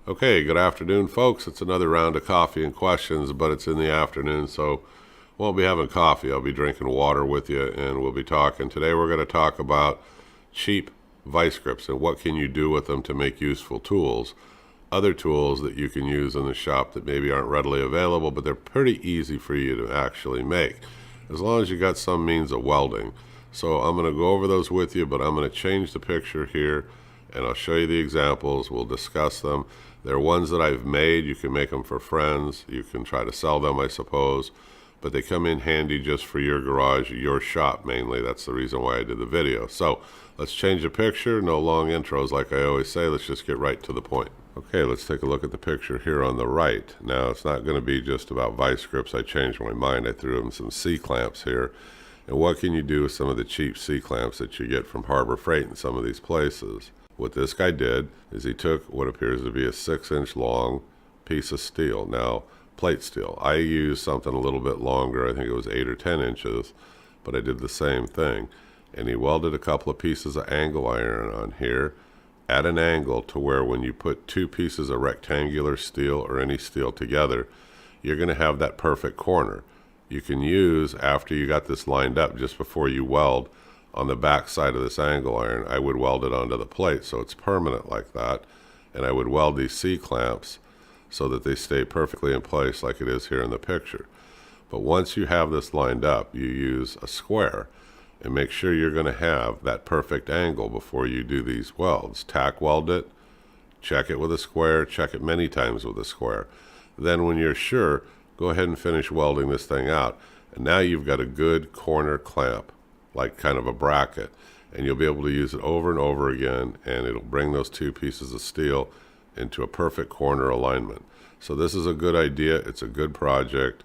Okay, good afternoon, folks. It's another round of coffee and questions, but it's in the afternoon, so won't be having coffee. I'll be drinking water with you, and we'll be talking. Today we're going to talk about cheap vice grips and what can you do with them to make useful tools. Other tools that you can use in the shop that maybe aren't readily available, but they're pretty easy for you to actually make, as long as you got some means of welding. So I'm going to go over those with you, but I'm going to change the picture here, and I'll show you the examples. We'll discuss them. They're ones that I've made. You can make them for friends. You can try to sell them, I suppose. But they come in handy just for your garage, your shop mainly. That's the reason why I did the video. So let's change the picture. No long intros like I always say. Let's just get right to the point. Okay, let's take a look at the picture here on the right. Now, it's not going to be just about vice grips. I changed my mind. I threw in some C-clamps here. And what can you do with some of the cheap C-clamps that you get from Harbor Freight in some of these places? What this guy did is he took what appears to be a 6-inch long piece of steel. Now, plate steel. I used something a little bit longer. I think it was 8 or 10 inches, but I did the same thing. And he welded a couple of pieces of angle iron on here at an angle to where when you put two pieces of rectangular steel or any steel together, you're going to have that perfect corner. You can use, after you got this lined up, just before you weld, on the back side of this angle iron, I would weld it onto the plate so it's permanent like that. And I would weld these C-clamps so that they stay perfectly in place like it is here in the picture. But once you have this lined up, you use a square and make sure you're going to have that perfect angle before you do these welds. Tack weld it, check it with a square, check it many times with a square. Then when you're sure, go ahead and finish welding this thing out. And now you've got a good corner clamp, like kind of a bracket, and you'll be able to use it over and over again, and it'll bring those two pieces of steel into a perfect corner alignment. So this is a good idea. It's a good project.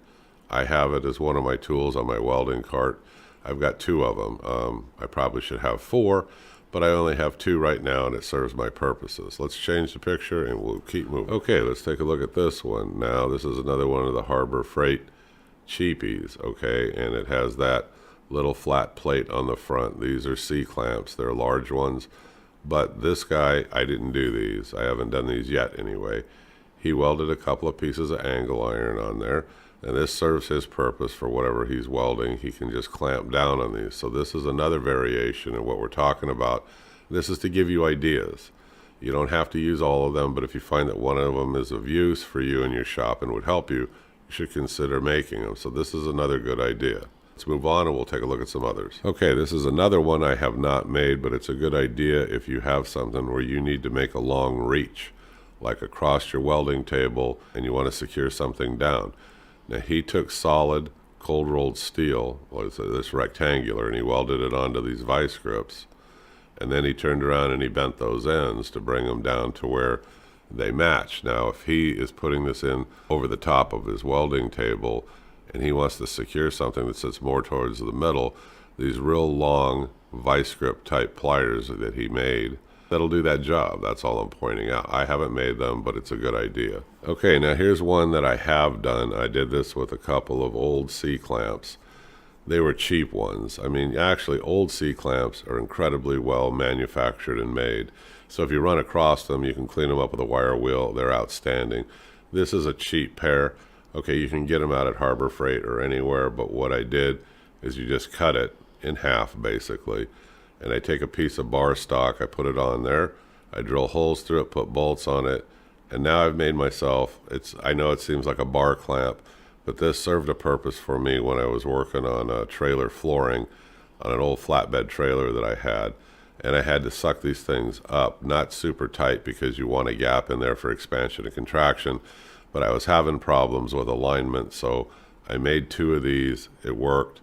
I have it as one of my tools on my welding cart. I've got two of them. I probably should have four, but I only have two right now, and it serves my purposes. Let's change the picture and we'll keep moving. Okay, let's take a look at this one. Now, this is another one of the Harbor Freight cheapies, okay, and it has that little flat plate on the front. These are C-clamps. They're large ones, but this guy, I didn't do these. I haven't done these yet anyway. He welded a couple of pieces of angle iron on there, and this serves his purpose for whatever he's welding. He can just clamp down on these. So this is another variation in what we're talking about. This is to give you ideas. You don't have to use all of them, but if you find that one of them is of use for you in your shop and would help you, you should consider making them. So this is another good idea. Let's move on and we'll take a look at some others. Okay, this is another one I have not made, but it's a good idea if you have something where you need to make a long reach, like across your welding table, and you want to secure something down. Now, he took solid cold rolled steel, this rectangular, and he welded it onto these vice grips. And then he turned around and he bent those ends to bring them down to where they match. Now, if he is putting this in over the top of his welding table, and he wants to secure something that sits more towards the middle, these real long vice grip type pliers that he made, that'll do that job. That's all I'm pointing out. I haven't made them, but it's a good idea. Okay, now here's one that I have done. I did this with a couple of old C-clamps. They were cheap ones. I mean, actually, old C-clamps are incredibly well manufactured and made. So if you run across them, you can clean them up with a wire wheel. They're outstanding. This is a cheap pair. Okay, you can get them out at Harbor Freight or anywhere, but what I did is you just cut it in half, basically. And I take a piece of bar stock, I put it on there, I drill holes through it, put bolts on it, and now I've made myself, I know it seems like a bar clamp, but this served a purpose for me when I was working on trailer flooring on an old flatbed trailer that I had. And I had to suck these things up, not super tight because you want a gap in there for expansion and contraction, but I was having problems with alignment, so I made two of these. It worked.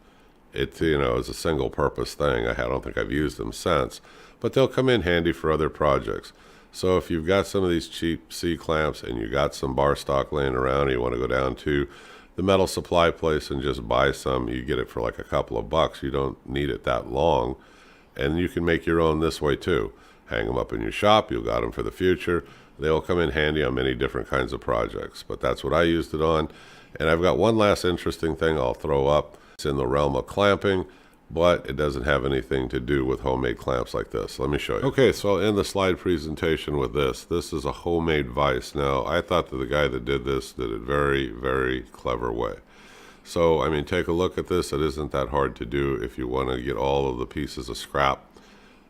It, is a single purpose thing. I don't think I've used them since, but they'll come in handy for other projects. So if you've got some of these cheap C-clamps and you got some bar stock laying around and you want to go down to the metal supply place and just buy some, you get it for like a couple of bucks. You don't need it that long, and you can make your own this way too. Hang them up in your shop. You've got them for the future. They'll come in handy on many different kinds of projects, but that's what I used it on. And I've got one last interesting thing I'll throw up. It's in the realm of clamping. but it doesn't have anything to do with homemade clamps like this. Let me show you. Okay, so I'll end the slide presentation with this. This is a homemade vise. Now, I thought that the guy that did this did it very, very clever way. So, I mean, take a look at this. It isn't that hard to do if you want to get all of the pieces of scrap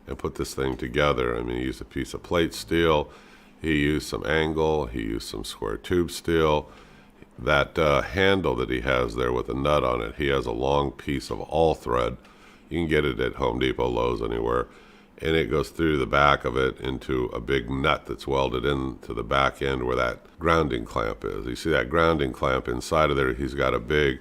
and put this thing together. I mean, he used a piece of plate steel. He used some angle. He used some square tube steel. That handle that he has there with a nut on it, he has a long piece of all thread. You can get it at Home Depot, Lowe's, anywhere. And it goes through the back of it into a big nut that's welded into the back end where that grounding clamp is. You see that grounding clamp inside of there, he's got a big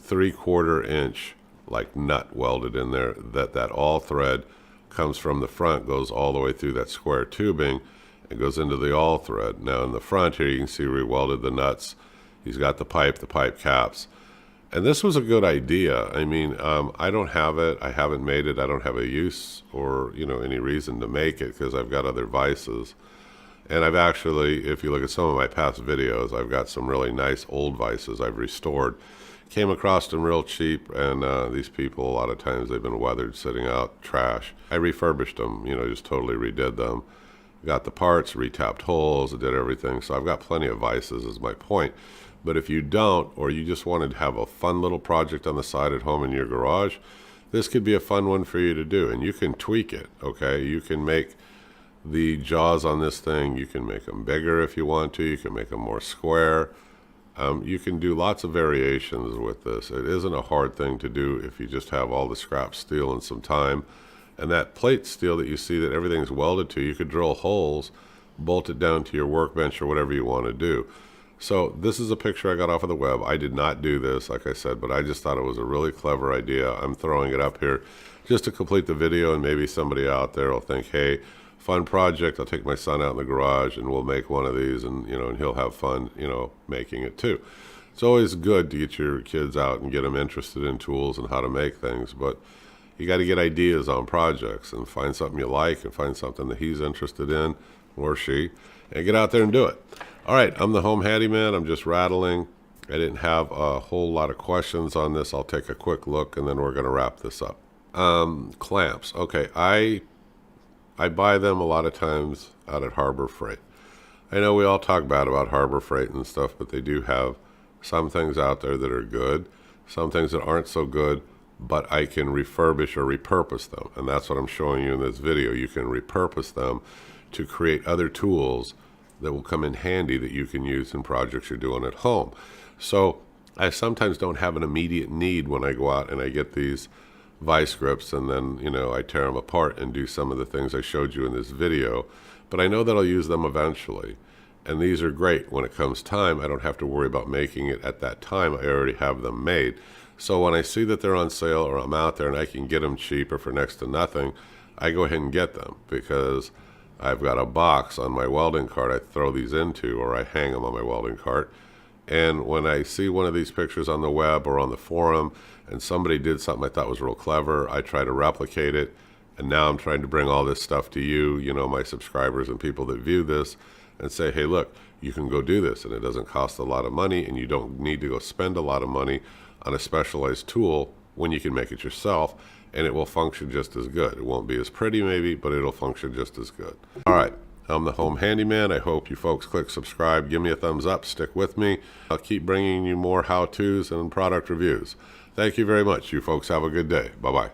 3/4 inch like nut welded in there that all thread comes from the front, goes all the way through that square tubing and goes into the all thread. Now in the front here you can see where he welded the nuts. He's got the pipe caps. And this was a good idea. I mean, I don't have it. I haven't made it. I don't have a use or, any reason to make it because I've got other vices. And I've actually, if you look at some of my past videos, I've got some really nice old vices I've restored. Came across them real cheap, and these people, a lot of times, they've been weathered, sitting out, trash. I refurbished them, just totally redid them. Got the parts, retapped holes, did everything. So I've got plenty of vices is my point. But if you don't, or you just wanted to have a fun little project on the side at home in your garage, this could be a fun one for you to do. And you can tweak it, okay? You can make the jaws on this thing, you can make them bigger if you want to. You can make them more square. You can do lots of variations with this. It isn't a hard thing to do if you just have all the scrap steel and some time. And that plate steel that you see that everything's welded to, you could drill holes, bolt it down to your workbench or whatever you want to do. So this is a picture I got off of the web. I did not do this, like I said, but I just thought it was a really clever idea. I'm throwing it up here just to complete the video, and maybe somebody out there will think, hey, fun project. I'll take my son out in the garage and we'll make one of these, and and he'll have fun, making it too. It's always good to get your kids out and get them interested in tools and how to make things, but you got to get ideas on projects and find something you like and find something that he's interested in, or she, and get out there and do it. All right, I'm the Home Handyman. I'm just rattling. I didn't have a whole lot of questions on this. I'll take a quick look and then we're going to wrap this up. Clamps. Okay, I buy them a lot of times out at Harbor Freight. I know we all talk bad about Harbor Freight and stuff, but they do have some things out there that are good, some things that aren't so good, but I can refurbish or repurpose them. And that's what I'm showing you in this video. You can repurpose them to create other tools that will come in handy that you can use in projects you're doing at home. So I sometimes don't have an immediate need when I go out and I get these vice grips and then, I tear them apart and do some of the things I showed you in this video. But I know that I'll use them eventually. And these are great. When it comes time, I don't have to worry about making it at that time. I already have them made. So when I see that they're on sale or I'm out there and I can get them cheap or for next to nothing, I go ahead and get them because I've got a box on my welding cart I throw these into, or I hang them on my welding cart. And when I see one of these pictures on the web or on the forum and somebody did something I thought was real clever, I try to replicate it. And now I'm trying to bring all this stuff to you, my subscribers and people that view this, and say, hey, look, you can go do this and it doesn't cost a lot of money and you don't need to go spend a lot of money on a specialized tool when you can make it yourself. And it will function just as good. It won't be as pretty maybe, but it'll function just as good. All right, I'm the Home Handyman. I hope you folks click subscribe. Give me a thumbs up. Stick with me. I'll keep bringing you more how-tos and product reviews. Thank you very much. You folks have a good day. Bye-bye.